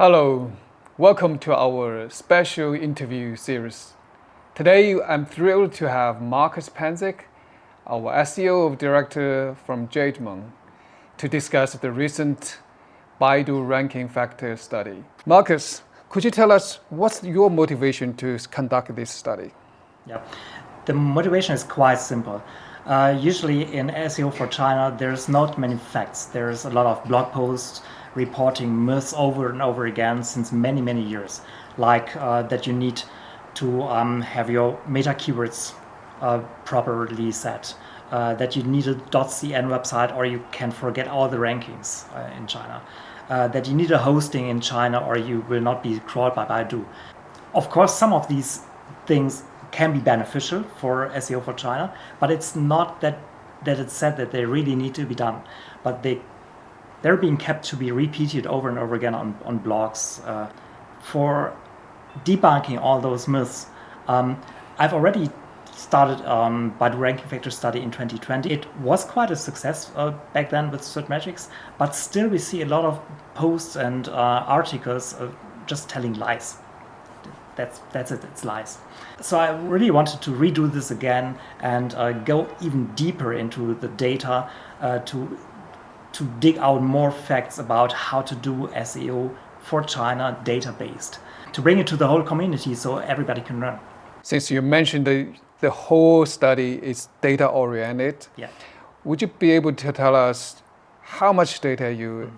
Hello, welcome to our special interview series. Today, I'm thrilled to have Marcus Panzik, our SEO director from Jademon, to discuss the recent Baidu ranking factor study. Marcus, could you tell us what's your motivation to conduct this study? Yeah, the motivation is quite simple. Usually in SEO for China, there's not many facts. There's a lot of blog posts reporting myths over and over again since many, many years, like that you need to have your meta keywords properly set, that you need a .cn website or you can forget all the rankings in China, that you need a hosting in China or you will not be crawled by Baidu. Of course, some of these things can be beneficial for SEO for China, but it's not that it's said that they really need to be done. But they're being kept to be repeated over and over again on blogs. For debunking all those myths, I've already started Baidu ranking factor study in 2020. It was quite a success back then with search metrics, but still we see a lot of posts and articles just telling lies. That's it, it's lies. So I really wanted to redo this again and go even deeper into the data to dig out more facts about how to do SEO for China data-based, to bring it to the whole community so everybody can learn. Since you mentioned the whole study is data-oriented, would you be able to tell us how much data you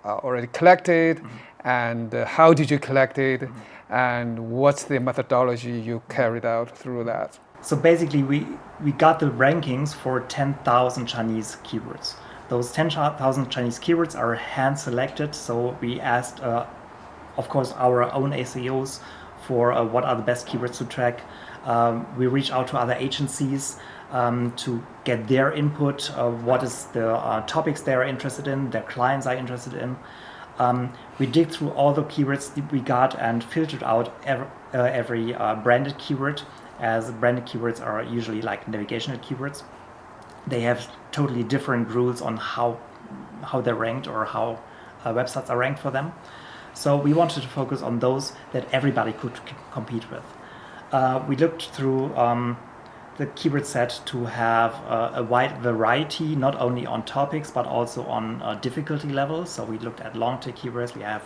already collected, and how did you collect it, and what's the methodology you carried out through that? So basically we got the rankings for 10,000 Chinese keywords. Those 10,000 Chinese keywords are hand selected, so we asked, of course, our own SEOs for what are the best keywords to track. We reach out to other agencies to get their input, what is the topics they are interested in, their clients are interested in. We dig through all the keywords that we got and filtered out every branded keyword, as branded keywords are usually like navigational keywords. They have totally different rules on how they're ranked or how websites are ranked for them. So we wanted to focus on those that everybody could compete with. We looked through the keyword set to have a wide variety, not only on topics, but also on difficulty levels. So we looked at long tail keywords, we have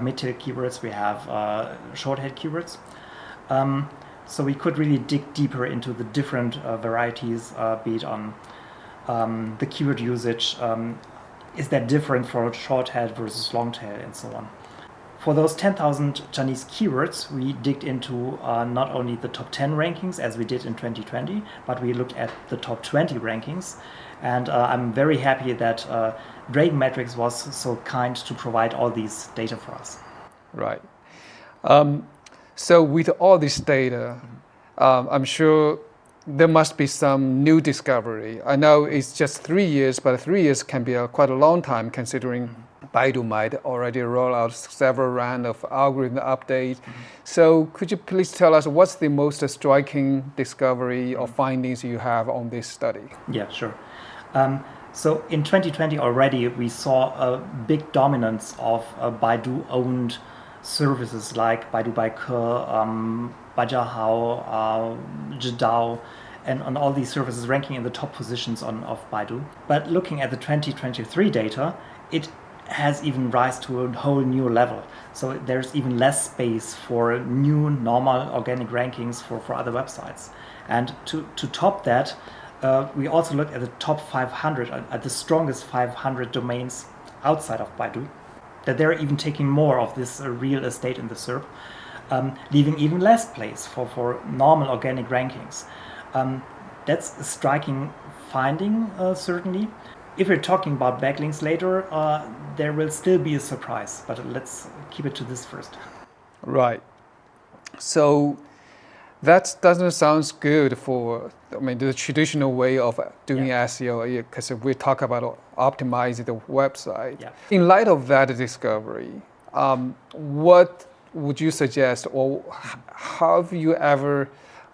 mid tail keywords, we have short tail keywords. So we could really dig deeper into the different varieties, be it on the keyword usage. Is that different for short tail versus long tail and so on? For those 10,000 Chinese keywords, we digged into not only the top 10 rankings as we did in 2020, but we looked at the top 20 rankings. And I'm very happy that Dragon Metrics was so kind to provide all these data for us. Right. So with all this data, I'm sure there must be some new discovery. I know it's just 3 years, but 3 years can be quite a long time considering Baidu might already roll out several rounds of algorithm updates. So could you please tell us what's the most striking discovery or findings you have on this study? Yeah, sure. So in 2020 already, we saw a big dominance of Baidu-owned services like Baidu Baike, Baijiahao, Zhidao, and all these services ranking in the top positions of Baidu. But looking at the 2023 data, it has even rise to a whole new level. So there's even less space for new normal organic rankings for other websites. And to top that, we also look at the top 500, at the strongest 500 domains outside of Baidu, that they're even taking more of this real estate in the SERP, leaving even less place for normal organic rankings. That's a striking finding, certainly. If we're talking about backlinks later, there will still be a surprise, but let's keep it to this first. Right. So that doesn't sound good for, the traditional way of doing SEO, because we talk about optimizing the website. Yeah. In light of that discovery, what would you suggest, or have you ever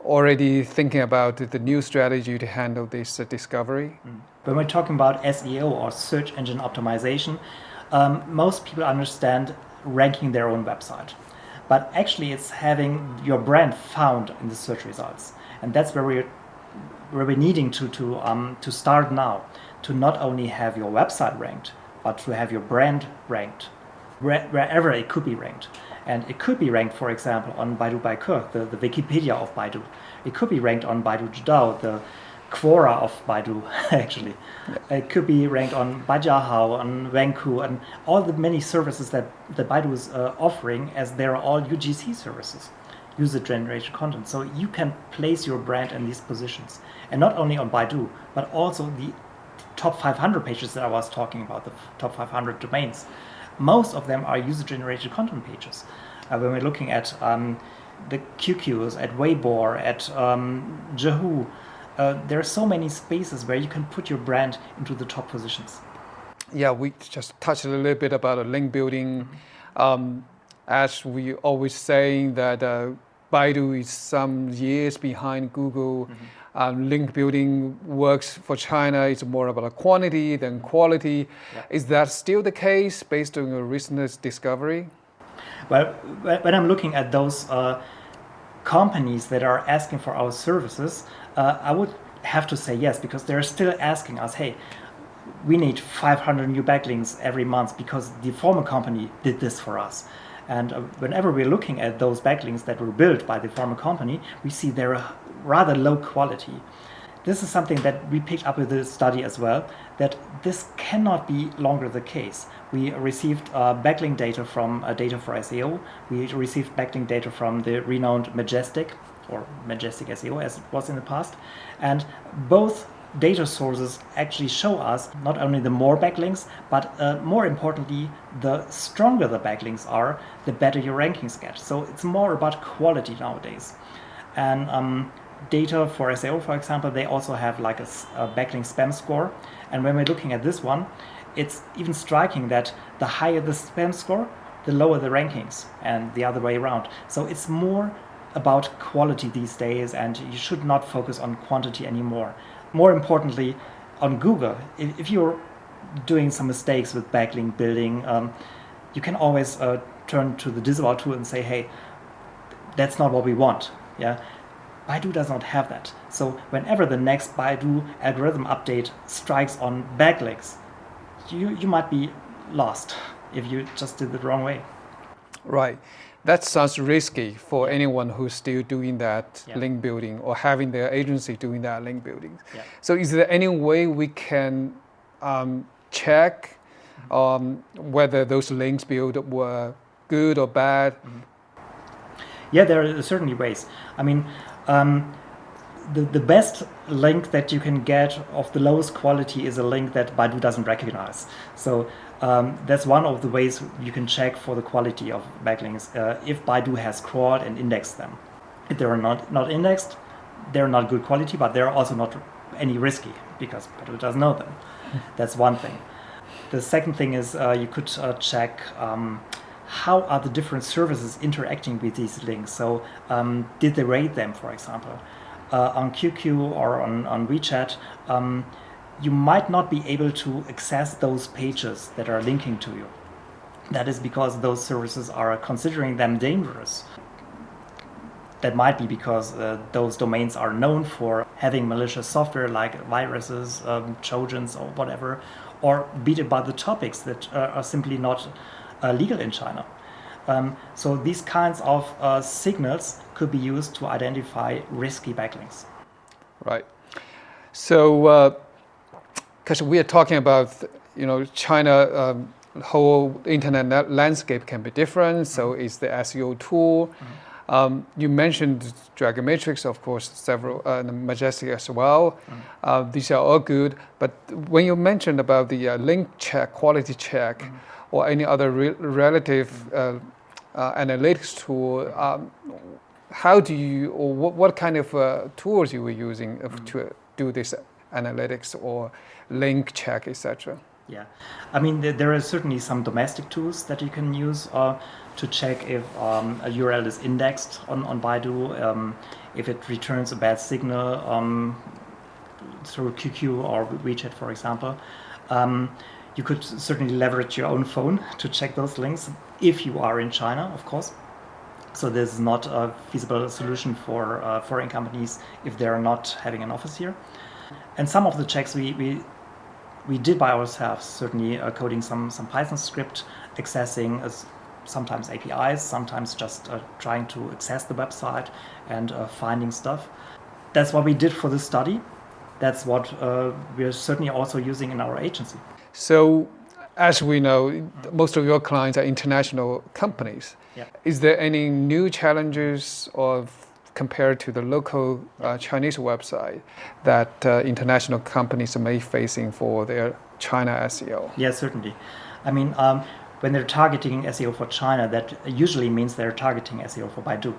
already thinking about the new strategy to handle this discovery? When we're talking about SEO or search engine optimization, most people understand ranking their own website. But actually it's having your brand found in the search results. And that's where we're needing to start now, to not only have your website ranked, but to have your brand ranked, wherever it could be ranked. And it could be ranked, for example, on Baidu Baike, the Wikipedia of Baidu. It could be ranked on Baidu Zhidao, the Quora of Baidu, actually. Yeah. It could be ranked on Baijiahao, on Wenku, and all the many services that Baidu is offering, as they are all UGC services, user-generated content. So you can place your brand in these positions. And not only on Baidu, but also the top 500 pages that I was talking about, the top 500 domains. Most of them are user-generated content pages. When we're looking at the QQs, at Weibo, at Yahoo, there are so many spaces where you can put your brand into the top positions. Yeah, we just touched a little bit about link building. As we always saying that Baidu is some years behind Google. Link building works for China. It's more about quantity than quality. Yeah. Is that still the case based on your recent discovery? Well, when I'm looking at those companies that are asking for our services, I would have to say yes, because they're still asking us, hey, we need 500 new backlinks every month because the former company did this for us. And whenever we're looking at those backlinks that were built by the former company, we see they're rather low quality. This is something that we picked up with the study as well, that this cannot be longer the case. We received backlink data from Data for SEO. We received backlink data from the renowned Majestic, or Majestic SEO as it was in the past. And both data sources actually show us not only the more backlinks, but more importantly, the stronger the backlinks are, the better your rankings get. So it's more about quality nowadays. And Data for SEO, for example, they also have like a backlink spam score. And when we're looking at this one, it's even striking that the higher the spam score, the lower the rankings, and the other way around. So it's more about quality these days, and you should not focus on quantity anymore. More importantly, on Google, if you're doing some mistakes with backlink building, you can always turn to the disavow tool and say, hey, that's not what we want. Yeah, Baidu does not have that. So whenever the next Baidu algorithm update strikes on backlinks, you might be lost if you just did it the wrong way. Right. That sounds risky for anyone who's still doing that link building or having their agency doing that link building. Yeah. So is there any way we can check whether those links built were good or bad? Yeah, there are certainly ways. I mean, the best link that you can get of the lowest quality is a link that Baidu doesn't recognize. So that's one of the ways you can check for the quality of backlinks if Baidu has crawled and indexed them. If they are not indexed, they're not good quality, but they're also not any risky because Baidu doesn't know them. That's one thing. The second thing is you could check how are the different services interacting with these links. So did they rate them, for example? On QQ or on WeChat, you might not be able to access those pages that are linking to you. That is because those services are considering them dangerous. That might be because those domains are known for having malicious software like viruses, Trojans or whatever, or be it about the topics that are simply not legal in China. So these kinds of signals could be used to identify risky backlinks. Right. So, because we are talking about, China, whole internet landscape can be different. So is the SEO tool. You mentioned Dragon Matrix, of course, several, Majestic as well. These are all good. But when you mentioned about the link check, quality check, or any other relative analytics tool, how do you, or what kind of tools you were using to do this analytics or link check, etc.? Yeah, I mean, there are certainly some domestic tools that you can use to check if a URL is indexed on Baidu, if it returns a bad signal through QQ or WeChat, for example. You could certainly leverage your own phone to check those links if you are in China, of course. So this is not a feasible solution for foreign companies if they are not having an office here. And some of the checks we did by ourselves, certainly coding some Python script, accessing sometimes APIs, sometimes just trying to access the website and finding stuff. That's what we did for this study. That's what we're certainly also using in our agency. So, as we know, most of your clients are international companies. Yeah. Is there any new challenges compared to the local Chinese website that international companies may facing for their China SEO? Yeah, certainly. I mean, when they're targeting SEO for China, that usually means they're targeting SEO for Baidu.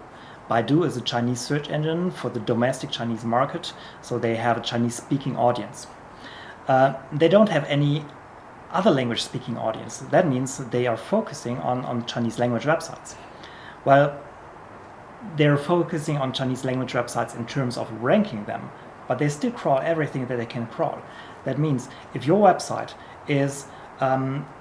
Baidu is a Chinese search engine for the domestic Chinese market, so they have a Chinese-speaking audience. They don't have any other language-speaking audience. That means they are focusing on Chinese language websites. Well, they're focusing on Chinese language websites in terms of ranking them, but they still crawl everything that they can crawl. That means if your website is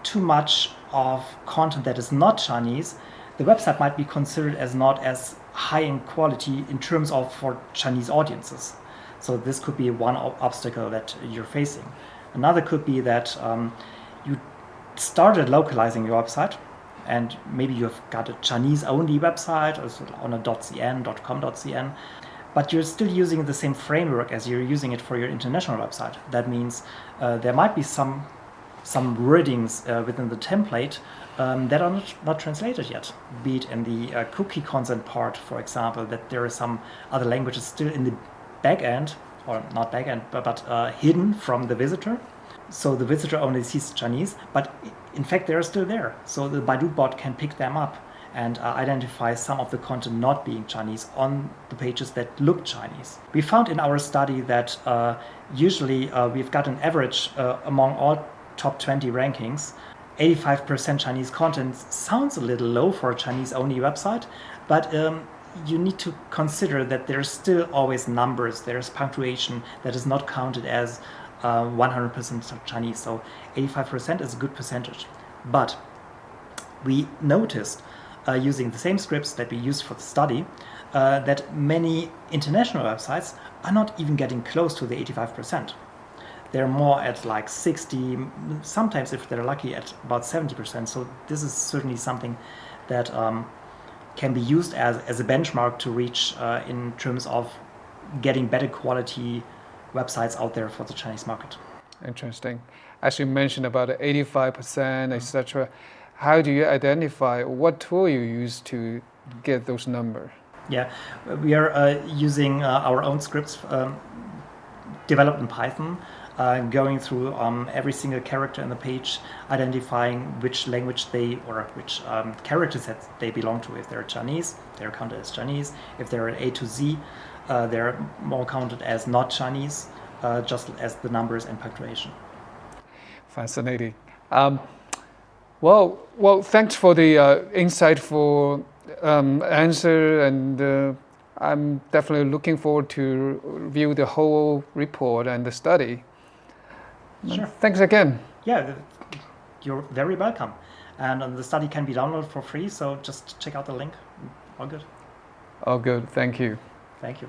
too much of content that is not Chinese, the website might be considered as not as high in quality in terms of for Chinese audiences. So this could be one obstacle that you're facing. Another could be that you started localizing your website, and maybe you've got a Chinese-only website on a .cn, .com.cn, but you're still using the same framework as you're using it for your international website. That means there might be some wordings within the template that are not translated yet, be it in the cookie consent part, for example, that there are some other languages still in the backend, or not backend, but hidden from the visitor. So the visitor only sees Chinese, but in fact they are still there. So the Baidu bot can pick them up and identify some of the content not being Chinese on the pages that look Chinese. We found in our study that usually we've got an average among all top 20 rankings. 85% Chinese content sounds a little low for a Chinese-only website, but you need to consider that there's still always numbers. There's punctuation that is not counted as 100% Chinese, so 85% is a good percentage. But we noticed, using the same scripts that we used for the study, that many international websites are not even getting close to the 85%. They're more at like 60, sometimes if they're lucky at about 70%. So this is certainly something that can be used as a benchmark to reach in terms of getting better quality websites out there for the Chinese market. Interesting. As you mentioned about 85%, etc., how do you identify, what tool you use to get those numbers? Yeah, we are using our own scripts developed in Python, going through every single character in the page, identifying which language which character sets they belong to. If they're Chinese, they're counted as Chinese. If they're A to Z, they're more counted as not Chinese, just as the numbers and punctuation. Fascinating. Well, thanks for the insightful answer, and I'm definitely looking forward to review the whole report and the study. Sure. Thanks again. Yeah, you're very welcome. And the study can be downloaded for free, so just check out the link. All good. All good. Thank you. Thank you.